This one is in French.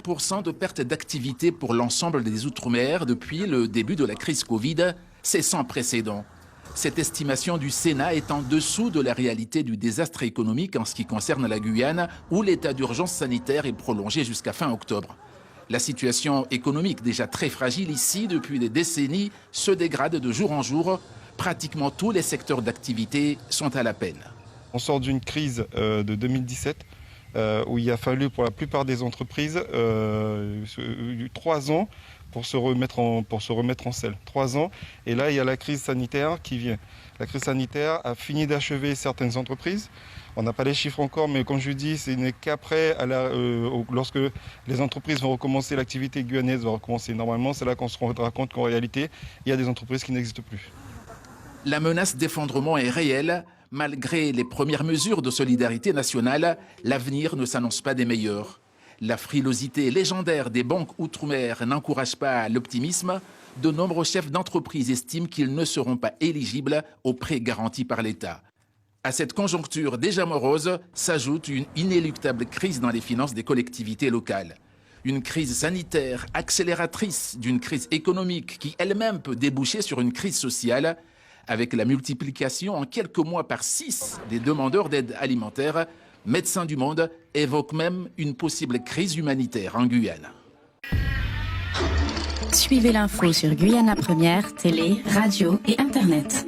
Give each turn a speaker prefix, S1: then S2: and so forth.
S1: 40% de perte d'activité pour l'ensemble des Outre-mer depuis le début de la crise Covid, c'est sans précédent. Cette estimation du Sénat est en dessous de la réalité du désastre économique en ce qui concerne la Guyane, où l'état d'urgence sanitaire est prolongé jusqu'à fin octobre. La situation économique, déjà très fragile ici depuis des décennies, se dégrade de jour en jour. Pratiquement tous les secteurs d'activité sont à la peine.
S2: On sort d'une crise de 2017 où il a fallu pour la plupart des entreprises 3 ans pour se remettre en selle. 3 ans. Et là, il y a la crise sanitaire qui vient. La crise sanitaire a fini d'achever certaines entreprises. On n'a pas les chiffres encore, mais comme je dis, ce n'est qu'après, lorsque les entreprises vont recommencer, l'activité guyanaise va recommencer normalement, c'est là qu'on se rendra compte qu'en réalité, il y a des entreprises qui n'existent plus.
S1: La menace d'effondrement est réelle. Malgré les premières mesures de solidarité nationale, l'avenir ne s'annonce pas des meilleurs. La frilosité légendaire des banques outre-mer n'encourage pas l'optimisme. De nombreux chefs d'entreprise estiment qu'ils ne seront pas éligibles aux prêts garantis par l'État. À cette conjoncture déjà morose s'ajoute une inéluctable crise dans les finances des collectivités locales. Une crise sanitaire accélératrice d'une crise économique qui elle-même peut déboucher sur une crise sociale. Avec la multiplication en quelques mois par 6 des demandeurs d'aide alimentaire, Médecins du Monde évoque même une possible crise humanitaire en Guyane.
S3: Suivez l'info sur Guyana Première, télé, radio et Internet.